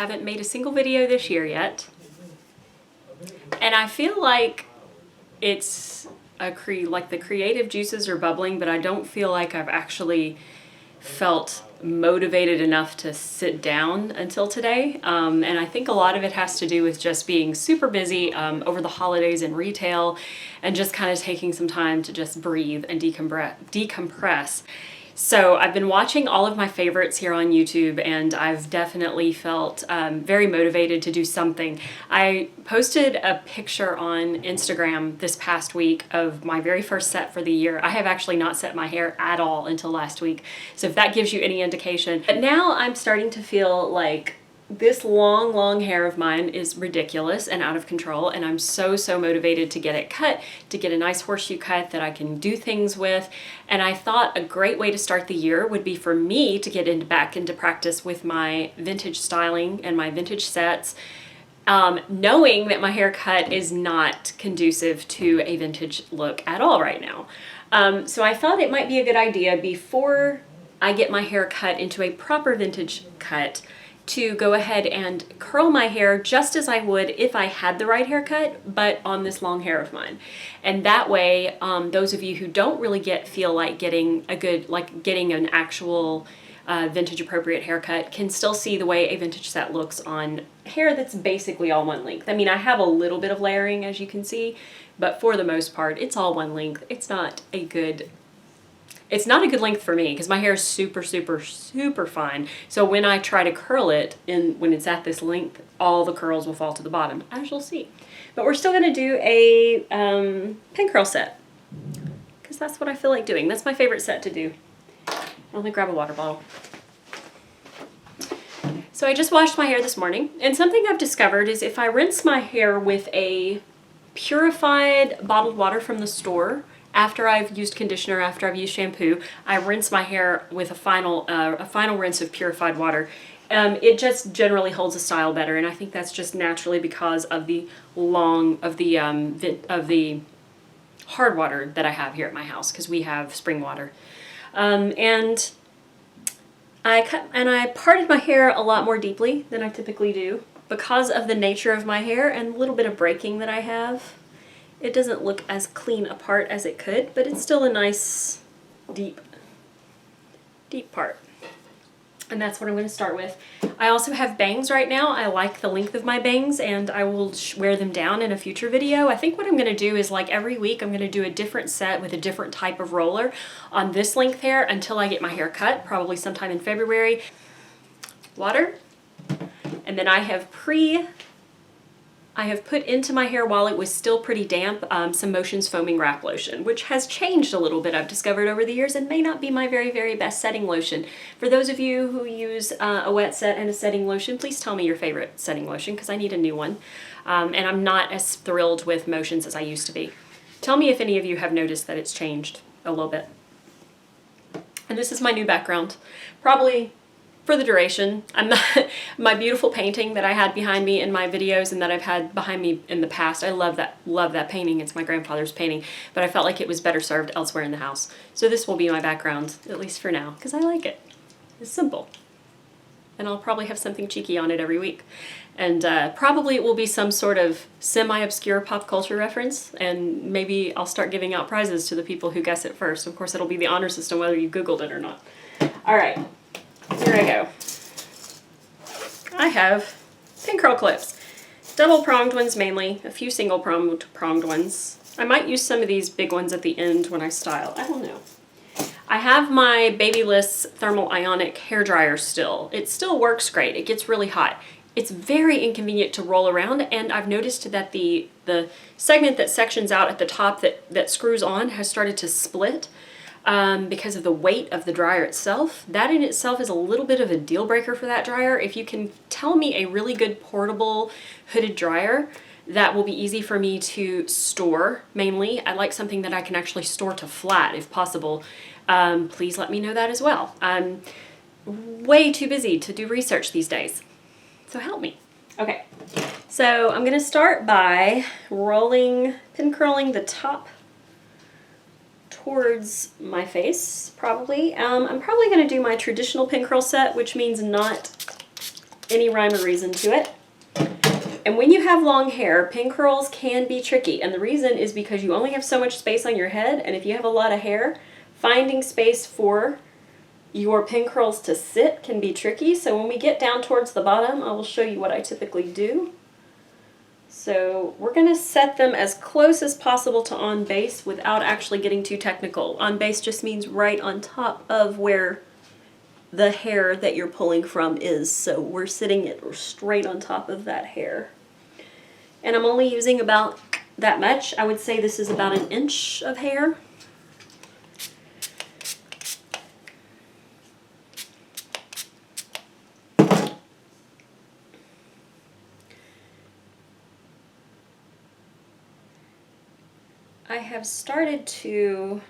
haven't made a single video this year yet. And I feel like it's like the creative juices are bubbling, but I don't feel like I've actually felt motivated enough to sit down until today. And I think a lot of it has to do with just being super busy over the holidays in retail and just kind of taking some time to just breathe and decompress. So I've been watching all of my favorites here on YouTube, and I've definitely felt very motivated to do something. I posted a picture on Instagram this past week of my very first set for the year. I have actually not set my hair at all until last week, so if that gives you any indication. But now I'm starting to feel like this long hair of mine is ridiculous and out of control, and I'm so motivated to get it cut, to get a nice horseshoe cut that I can do things with. And I thought a great way to start the year would be for me to get back into practice with my vintage styling and my vintage sets, knowing that my haircut is not conducive to a vintage look at all right now. So I thought it might be a good idea before I get my hair cut into a proper vintage cut to go ahead and curl my hair just as I would if I had the right haircut, but on this long hair of mine. And that way, those of you who don't really feel like getting an actual vintage appropriate haircut can still see the way a vintage set looks on hair that's basically all one length. I mean, I have a little bit of layering, as you can see, but for the most part, it's all one length. It's not a good length for me because my hair is super fine. So when I try to curl it, when it's at this length, all the curls will fall to the bottom, as you'll see. But we're still going to do a pin curl set because that's what I feel like doing. That's my favorite set to do. Let me grab a water bottle. So I just washed my hair this morning, and something I've discovered is if I rinse my hair with a purified bottled water from the store, after I've used conditioner, after I've used shampoo, I rinse my hair with a final rinse of purified water. It just generally holds the style better, and I think that's just naturally because of the hard water that I have here at my house, because we have spring water. And I parted my hair a lot more deeply than I typically do because of the nature of my hair and a little bit of breaking that I have. It doesn't look as clean apart as it could, but it's still a nice, deep part. And that's what I'm going to start with. I also have bangs right now. I like the length of my bangs, and I will wear them down in a future video. I think what I'm going to do is, like every week, I'm going to do a different set with a different type of roller on this length hair until I get my hair cut, probably sometime in February. Water. And then I have put into my hair, while it was still pretty damp, some Motions Foaming Wrap Lotion, which has changed a little bit, I've discovered over the years, and may not be my very best setting lotion. For those of you who use a wet set and a setting lotion, please tell me your favorite setting lotion, because I need a new one. And I'm not as thrilled with Motions as I used to be. Tell me if any of you have noticed that it's changed a little bit. And this is my new background. Probably for the duration. My beautiful painting that I had behind me in my videos and that I've had behind me in the past. I love that painting. It's my grandfather's painting, but I felt like it was better served elsewhere in the house. So this will be my background, at least for now, because I like it. It's simple. And I'll probably have something cheeky on it every week. And probably it will be some sort of semi-obscure pop culture reference, and maybe I'll start giving out prizes to the people who guess it first. Of course, it'll be the honor system whether you Googled it or not. All right. Here I go. I have pin curl clips. Double pronged ones mainly, a few single pronged ones. I might use some of these big ones at the end when I style. I don't know. I have my Babyliss thermal Ionic hairdryer still. It still works great. It gets really hot. It's very inconvenient to roll around, and I've noticed that the segment that sections out at the top that screws on has started to split. Because of the weight of the dryer itself. That in itself is a little bit of a deal breaker for that dryer. If you can tell me a really good portable hooded dryer that will be easy for me to store, mainly, I like something that I can actually store to flat if possible. Please let me know that as well. I'm way too busy to do research these days, so help me. Okay, so I'm going to start by pin curling the top towards my face, probably. I'm probably going to do my traditional pin curl set, which means not any rhyme or reason to it. And when you have long hair, pin curls can be tricky. And the reason is because you only have so much space on your head. And if you have a lot of hair, finding space for your pin curls to sit can be tricky. So when we get down towards the bottom, I will show you what I typically do. So we're going to set them as close as possible to on base without actually getting too technical. On base just means right on top of where the hair that you're pulling from is. So we're sitting it straight on top of that hair. And I'm only using about that much. I would say this is about an inch of hair. I have started to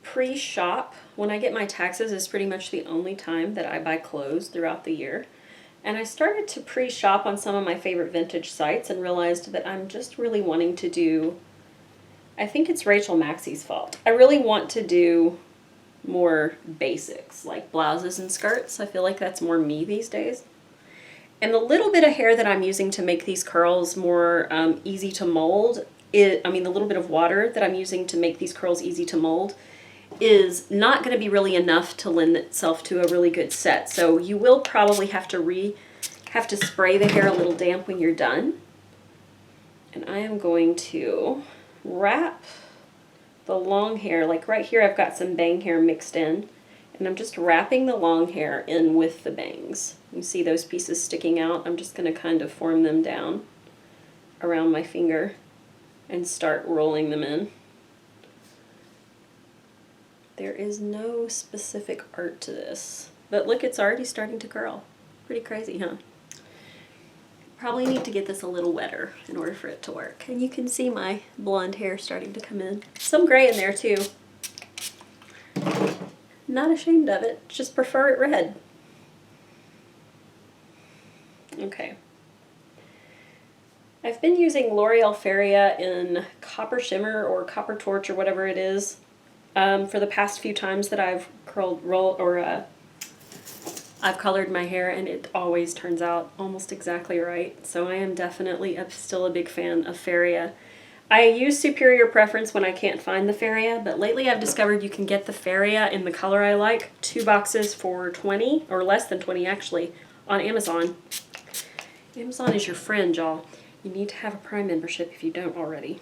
pre-shop. When I get my taxes is pretty much the only time that I buy clothes throughout the year. And I started to pre-shop on some of my favorite vintage sites and realized that I'm just really wanting to do, I think it's Rachel Maxey's fault. I really want to do more basics like blouses and skirts. I feel like that's more me these days. And the little bit of hair that I'm using to make these curls more easy to mold, the little bit of water that I'm using to make these curls easy to mold is not going to be really enough to lend itself to a really good set. So you will probably have to spray the hair a little damp when you're done. And I am going to wrap the long hair, like right here I've got some bang hair mixed in, and I'm just wrapping the long hair in with the bangs. You see those pieces sticking out? I'm just going to kind of form them down around my finger and start rolling them in. There is no specific art to this, but look, it's already starting to curl. Pretty crazy, huh? Probably need to get this a little wetter in order for it to work. And you can see my blonde hair starting to come in. Some gray in there too. Not ashamed of it, just prefer it red. Okay. I've been using L'Oreal Feria in Copper Shimmer or Copper Torch or whatever it is for the past few times that I've I've colored my hair, and it always turns out almost exactly right. So I am definitely still a big fan of Feria. I use Superior Preference when I can't find the Feria, but lately I've discovered you can get the Feria in the color I like, 2 boxes for $20, or less than 20 actually, on Amazon. Amazon is your friend, y'all. You need to have a Prime membership if you don't already.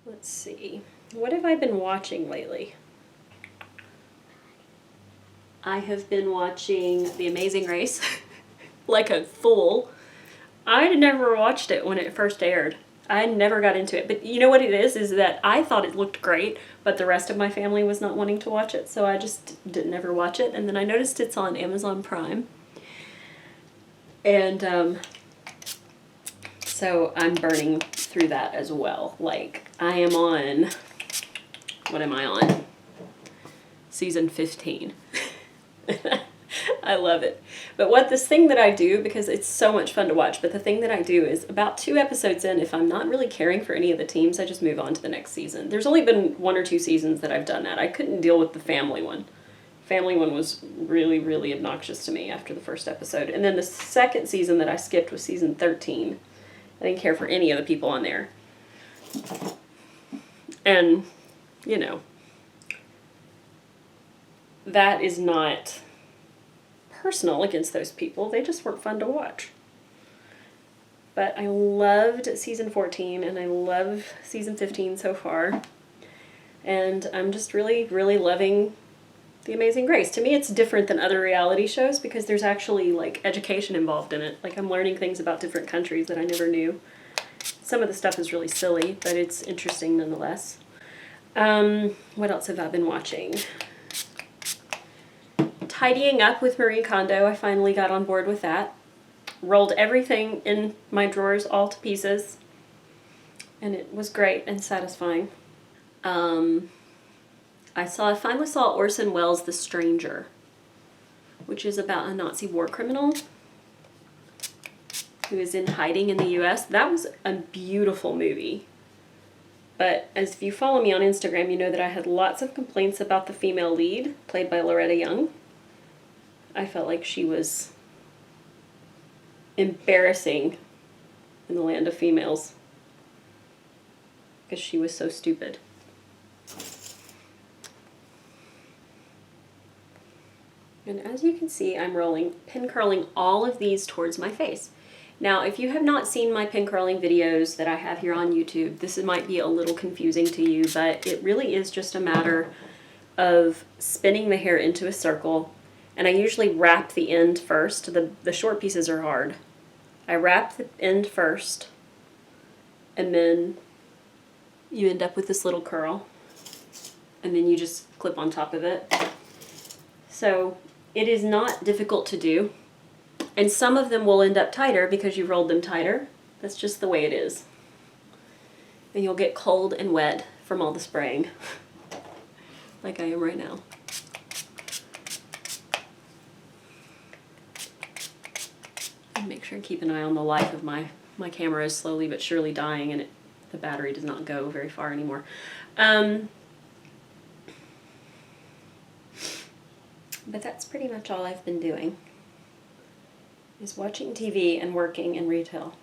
Let's see. What have I been watching lately? I have been watching The Amazing Race like a fool. I never watched it when it first aired. I never got into it. But you know what it is that I thought it looked great, but the rest of my family was not wanting to watch it, so I just didn't ever watch it. And then I noticed it's on Amazon Prime. And so I'm burning through that as well. Like, I am on, what am I on? Season 15. I love it. But what this thing that I do, because it's so much fun to watch, but the thing that I do is about 2 episodes in, if I'm not really caring for any of the teams, I just move on to the next season. There's only been 1 or 2 seasons that I've done that. I couldn't deal with the family one. Family one was really, really obnoxious to me after the first episode. And then the second season that I skipped was season 13. I didn't care for any of the people on there. And, you know, that is not personal against those people. They just weren't fun to watch. But I loved season 14 and I love season 15 so far. And I'm just really, really loving The Amazing Race. To me, it's different than other reality shows because there's actually like education involved in it. Like, I'm learning things about different countries that I never knew. Some of the stuff is really silly, but it's interesting nonetheless. What else have I been watching? Tidying up with Marie Kondo. I finally got on board with that. Rolled everything in my drawers all to pieces. And it was great and satisfying. I finally saw Orson Welles' The Stranger, which is about a Nazi war criminal. who is in hiding in the US. That was a beautiful movie. But as if you follow me on Instagram, you know that I had lots of complaints about the female lead, played by Loretta Young. I felt like she was embarrassing in the land of females because she was so stupid. And as you can see, I'm pin curling all of these towards my face. Now, if you have not seen my pin curling videos that I have here on YouTube, this might be a little confusing to you, but it really is just a matter of spinning the hair into a circle. And I usually wrap the end first. The short pieces are hard. I wrap the end first, and then you end up with this little curl, and then you just clip on top of it. So it is not difficult to do, and some of them will end up tighter because you rolled them tighter. That's just the way it is. And you'll get cold and wet from all the spraying, like I am right now. And make sure and keep an eye on the life of my camera is slowly but surely dying, and the battery does not go very far anymore. But that's pretty much all I've been doing, is watching TV and working in retail.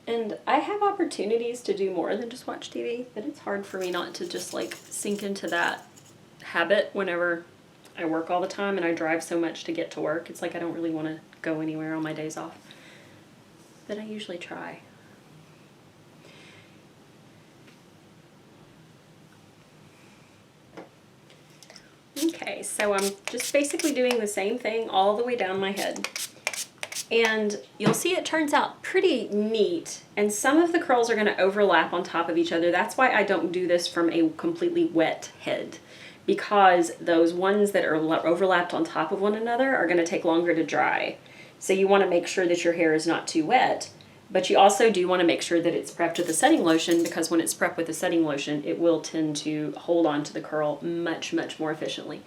And I have opportunities to do more than just watch TV, but it's hard for me not to just like sink into that habit whenever I work all the time and I drive so much to get to work. It's like I don't really want to go anywhere on my days off, but I usually try. Okay, so I'm just basically doing the same thing all the way down my head. And you'll see it turns out pretty neat, and some of the curls are going to overlap on top of each other. That's why I don't do this from a completely wet head, because those ones that are overlapped on top of one another are going to take longer to dry. So you want to make sure that your hair is not too wet, but you also do want to make sure that it's prepped with a setting lotion, because when it's prepped with a setting lotion, it will tend to hold on to the curl much, much more efficiently.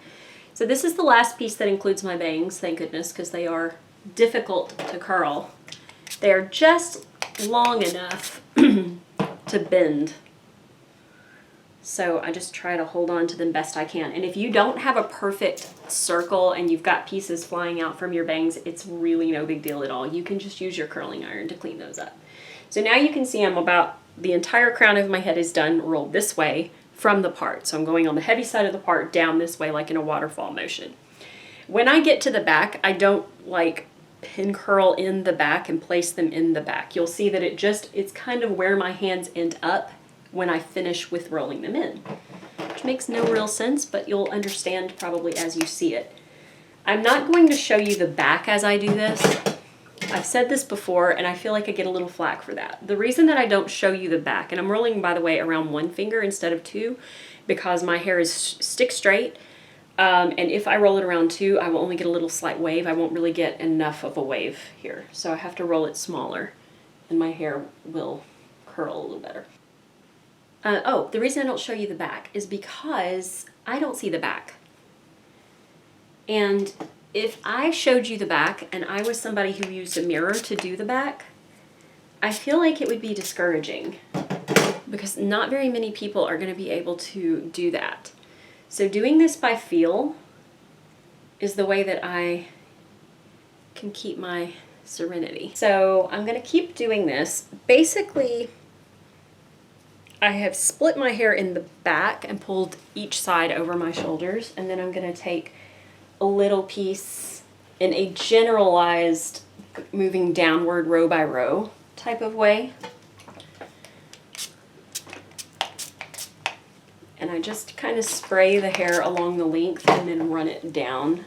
So this is the last piece that includes my bangs, thank goodness, because they are difficult to curl. They're just long enough to bend. So I just try to hold on to them best I can. And if you don't have a perfect circle and you've got pieces flying out from your bangs, it's really no big deal at all. You can just use your curling iron to clean those up. So now you can see the entire crown of my head is done rolled this way from the part. So I'm going on the heavy side of the part down this way like in a waterfall motion. When I get to the back, I don't like pin curl in the back and place them in the back. You'll see that it's kind of where my hands end up when I finish with rolling them in, which makes no real sense, but you'll understand probably as you see it. I'm not going to show you the back as I do this. I've said this before, and I feel like I get a little flack for that. The reason that I don't show you the back, and I'm rolling, by the way, around one finger instead of two, because my hair is stick straight, and if I roll it around two, I will only get a little slight wave. I won't really get enough of a wave here, so I have to roll it smaller, and my hair will curl a little better. The reason I don't show you the back is because I don't see the back. And if I showed you the back and I was somebody who used a mirror to do the back, I feel like it would be discouraging, because not very many people are going to be able to do that. So doing this by feel is the way that I can keep my serenity. So I'm going to keep doing this. Basically, I have split my hair in the back and pulled each side over my shoulders, and then I'm going to take a little piece in a generalized moving downward row by row type of way. And I just kind of spray the hair along the length and then run it down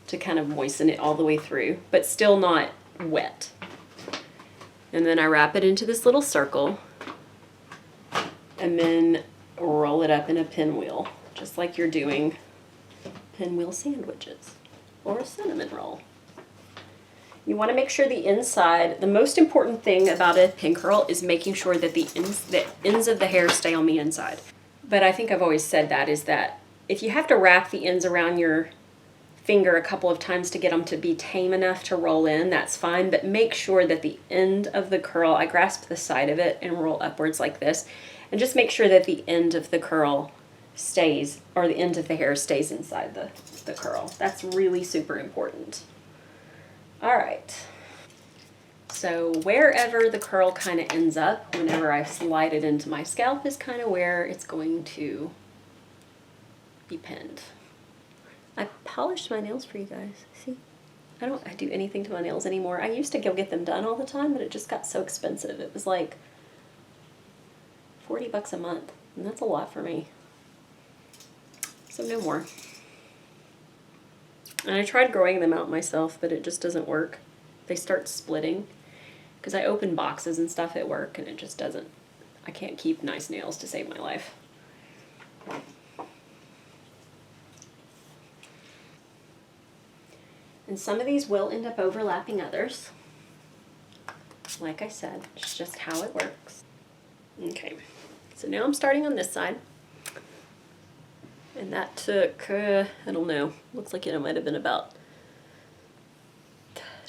to kind of moisten it all the way through, but still not wet. And then I wrap it into this little circle and then roll it up in a pinwheel, just like you're doing pinwheel sandwiches or a cinnamon roll. You want to make sure the inside, the most important thing about a pin curl is making sure that the ends of the hair stay on the inside. But I think I've always said that, is that if you have to wrap the ends around your finger a couple of times to get them to be tame enough to roll in, that's fine. But make sure that the end of the curl, I grasp the side of it and roll upwards like this, and just make sure that the end of the curl stays, or the end of the hair stays inside the curl. That's really super important. All right. So wherever the curl kind of ends up, whenever I slide it into my scalp, is kind of where it's going to be pinned. I polished my nails for you guys. See? I don't do anything to my nails anymore. I used to go get them done all the time, but it just got so expensive. It was like 40 bucks a month, and that's a lot for me. So no more. And I tried growing them out myself, but it just doesn't work. They start splitting. Because I open boxes and stuff at work, and it just doesn't. I can't keep nice nails to save my life. And some of these will end up overlapping others. Like I said, it's just how it works. Okay, so now I'm starting on this side. And that took, I don't know, looks like it might have been about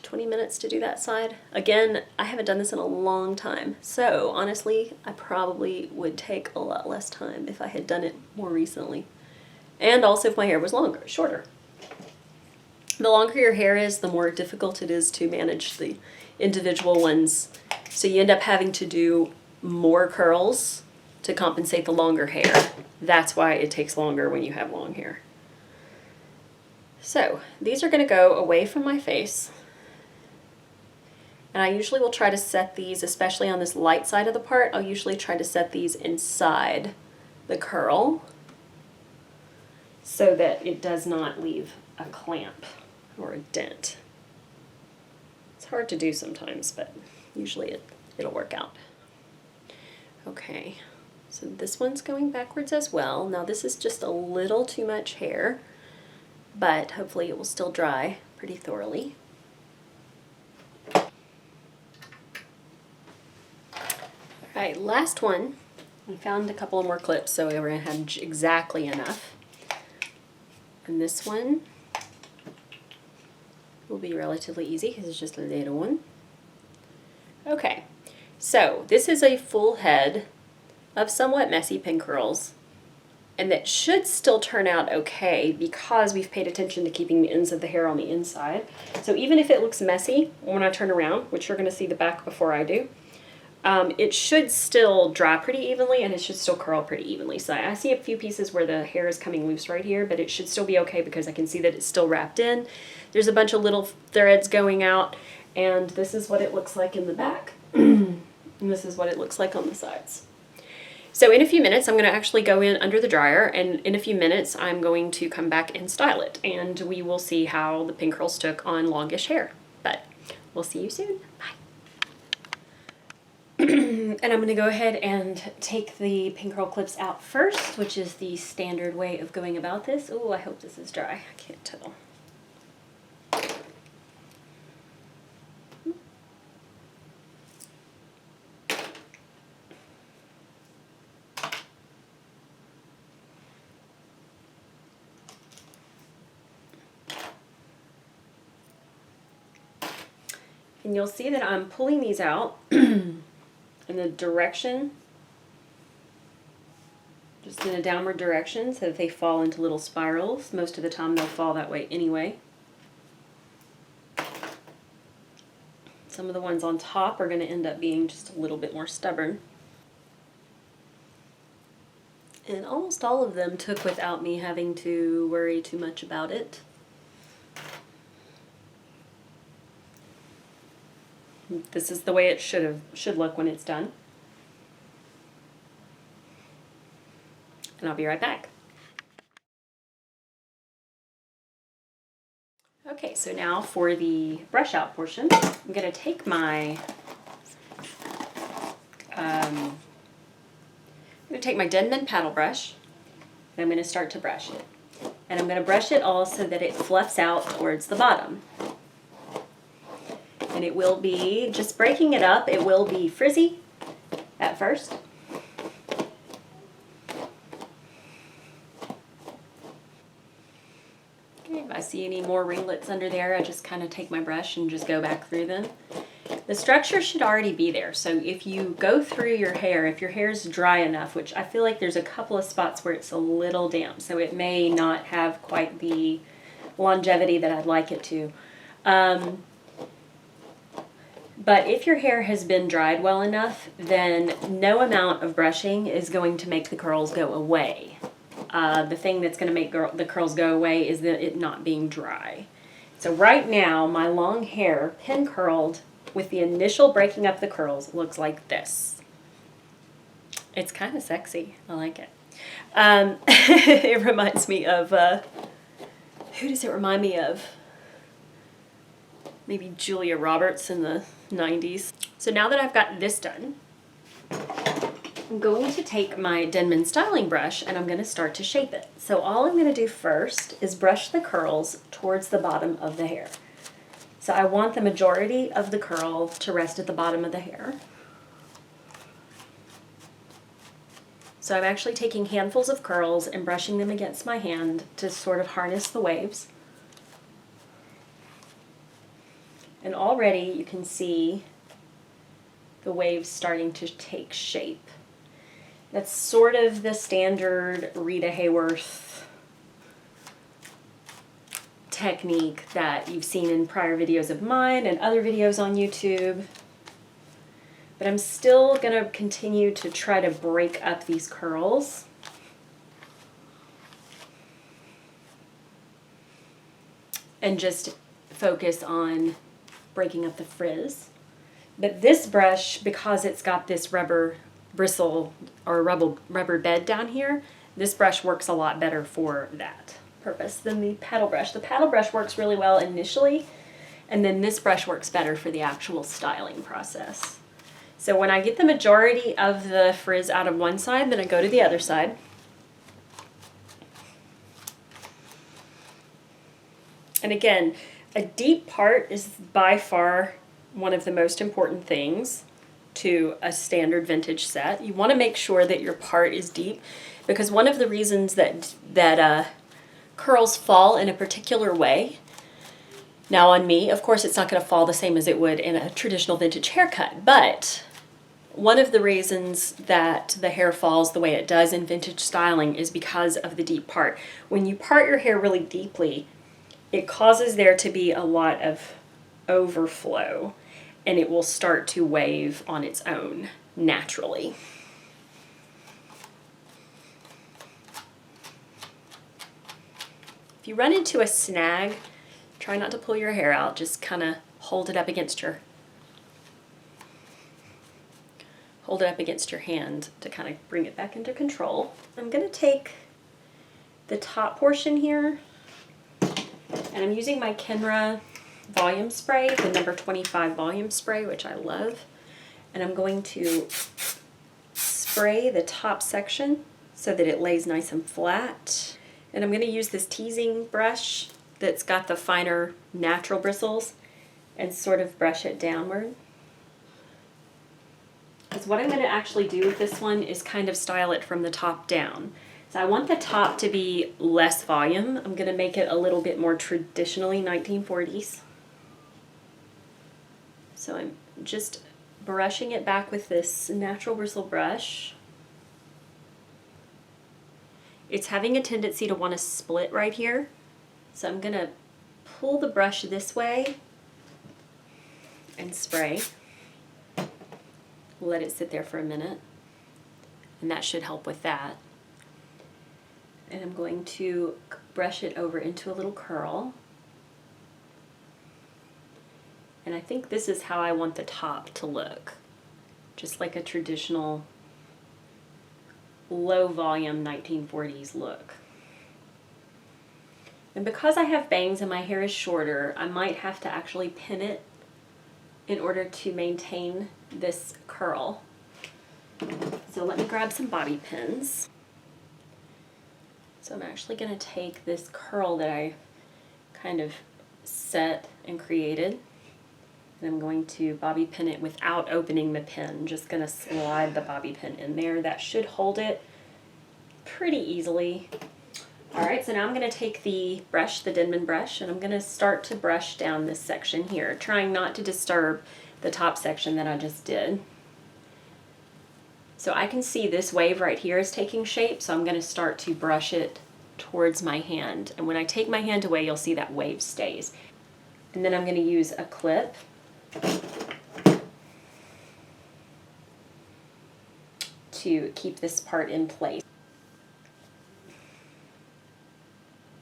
20 minutes to do that side. Again, I haven't done this in a long time, so honestly, I probably would take a lot less time if I had done it more recently. And also if my hair was shorter. The longer your hair is, the more difficult it is to manage the individual ones. So you end up having to do more curls to compensate the longer hair. That's why it takes longer when you have long hair. So these are going to go away from my face. And I usually will try to set these, especially on this light side of the part, I'll usually try to set these inside the curl so that it does not leave a clamp or a dent. It's hard to do sometimes, but usually it'll work out. Okay, so this one's going backwards as well. Now this is just a little too much hair, but hopefully it will still dry pretty thoroughly. All right, last one. I found a couple of more clips, so we're gonna have exactly enough. And this one will be relatively easy because it's just a little one. Okay, so this is a full head of somewhat messy pin curls, and that should still turn out okay because we've paid attention to keeping the ends of the hair on the inside. So even if it looks messy when I turn around, which you're gonna see the back before I do, it should still dry pretty evenly, and it should still curl pretty evenly. So I see a few pieces where the hair is coming loose right here, but it should still be okay because I can see that it's still wrapped in. There's a bunch of little threads going out, and this is what it looks like in the back. And this is what it looks like on the sides. So in a few minutes, I'm going to actually go in under the dryer, and in a few minutes, I'm going to come back and style it, and we will see how the pin curls took on longish hair. But we'll see you soon. Bye. And I'm going to go ahead and take the pin curl clips out first, which is the standard way of going about this. Oh, I hope this is dry. I can't tell. And you'll see that I'm pulling these out in the direction, just in a downward direction so that they fall into little spirals. Most of the time they'll fall that way anyway. Some of the ones on top are going to end up being just a little bit more stubborn. And almost all of them took without me having to worry too much about it. This is the way it should look when it's done. And I'll be right back. Okay, so now for the brush out portion, I'm going to take my Denman paddle brush, and I'm going to start to brush it. And I'm going to brush it all so that it fluffs out towards the bottom. And it will be, just breaking it up, it will be frizzy at first. Okay, I see any more ringlets under there, I just kind of take my brush and just go back through them. The structure should already be there, so if you go through your hair, if your hair is dry enough, which I feel like there's a couple of spots where it's a little damp, so it may not have quite the longevity that I'd like it to. But if your hair has been dried well enough, then no amount of brushing is going to make the curls go away. The thing that's going to make the curls go away is it not being dry. So right now, my long hair, pin curled, with the initial breaking up the curls, looks like this. It's kind of sexy. I like it. It reminds me of, who does it remind me of? Maybe Julia Roberts in the 90s. So now that I've got this done, I'm going to take my Denman styling brush and I'm going to start to shape it. So all I'm going to do first is brush the curls towards the bottom of the hair. So I want the majority of the curl to rest at the bottom of the hair. So I'm actually taking handfuls of curls and brushing them against my hand to sort of harness the waves. And already you can see the waves starting to take shape. That's sort of the standard Rita Hayworth technique that you've seen in prior videos of mine and other videos on YouTube. But I'm still going to continue to try to break up these curls. And just focus on breaking up the frizz. But this brush, because it's got this rubber bristle or rubber bed down here, this brush works a lot better for that purpose than the paddle brush. The paddle brush works really well initially, and then this brush works better for the actual styling process. So when I get the majority of the frizz out of one side, then I go to the other side. And again, a deep part is by far one of the most important things to a standard vintage set. You want to make sure that your part is deep, because one of the reasons that curls fall in a particular way, now on me, of course it's not going to fall the same as it would in a traditional vintage haircut, but one of the reasons that the hair falls the way it does in vintage styling is because of the deep part. When you part your hair really deeply, it causes there to be a lot of overflow, and it will start to wave on its own naturally. If you run into a snag, try not to pull your hair out, just kind of hold it up against your hand to kind of bring it back into control. I'm going to take the top portion here, and I'm using my Kenra volume spray, the number 25 volume spray, which I love. And I'm going to spray the top section so that it lays nice and flat. And I'm going to use this teasing brush that's got the finer natural bristles and sort of brush it downward. Because what I'm going to actually do with this one is kind of style it from the top down. So I want the top to be less volume. I'm going to make it a little bit more traditionally 1940s. So I'm just brushing it back with this natural bristle brush. It's having a tendency to want to split right here. So I'm going to pull the brush this way and spray. Let it sit there for a minute, and that should help with that. And I'm going to brush it over into a little curl. And I think this is how I want the top to look. Just like a traditional low volume 1940s look. And because I have bangs and my hair is shorter, I might have to actually pin it in order to maintain this curl. So let me grab some bobby pins. So I'm actually going to take this curl that I kind of set and created, and I'm going to bobby pin it without opening the pin. Just going to slide the bobby pin in there. That should hold it pretty easily. All right, so now I'm going to take the brush, the Denman brush, and I'm going to start to brush down this section here, trying not to disturb the top section that I just did. So I can see this wave right here is taking shape, so I'm going to start to brush it towards my hand. And when I take my hand away, you'll see that wave stays. And then I'm going to use a clip to keep this part in place.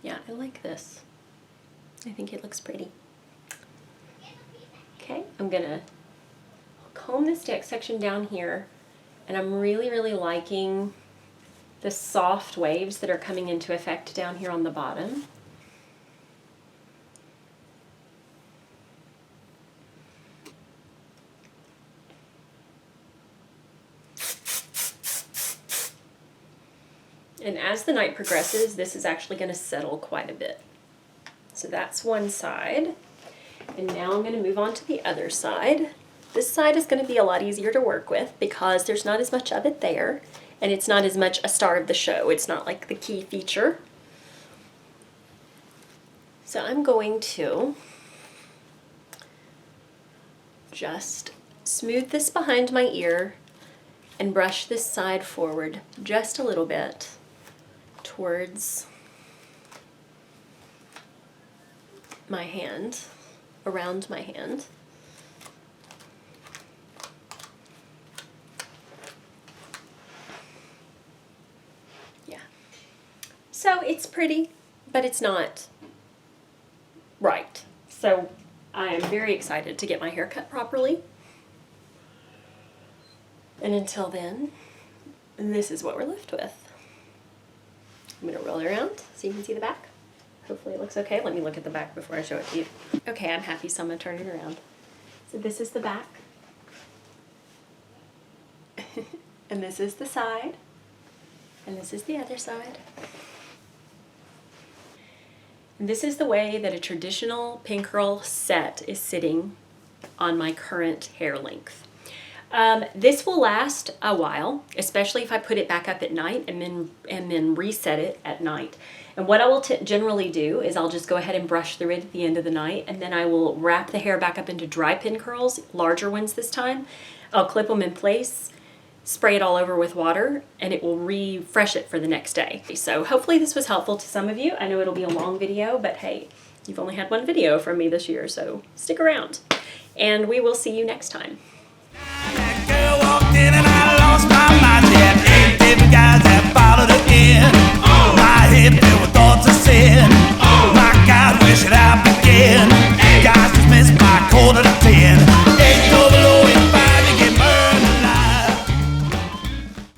Yeah, I like this. I think it looks pretty. Okay, I'm going to comb this section down here, and I'm really, really liking the soft waves that are coming into effect down here on the bottom. And as the night progresses, this is actually going to settle quite a bit. So that's one side. And now I'm going to move on to the other side. This side is going to be a lot easier to work with because there's not as much of it there, and it's not as much a star of the show. It's not like the key feature. So I'm going to just smooth this behind my ear and brush this side forward just a little bit towards my hand, around my hand. Yeah. So it's pretty, but it's not right. So I am very excited to get my hair cut properly. And until then, this is what we're left with. I'm going to roll it around so you can see the back. Hopefully it looks okay. Let me look at the back before I show it to you. Okay, I'm happy, so I'm going to turn it around. So this is the back. And this is the side. And this is the other side. And this is the way that a traditional pin curl set is sitting on my current hair length. This will last a while, especially if I put it back up at night and then reset it at night. And what I will generally do is I'll just go ahead and brush through it at the end of the night, and then I will wrap the hair back up into dry pin curls, larger ones this time. I'll clip them in place, spray it all over with water, and it will refresh it for the next day. So hopefully this was helpful to some of you. I know it'll be a long video, but hey, you've only had one video from me this year, so stick around. And we will see you next time. Walked in and I lost my mind. Yeah, 8 different guys that followed again. My hip, there was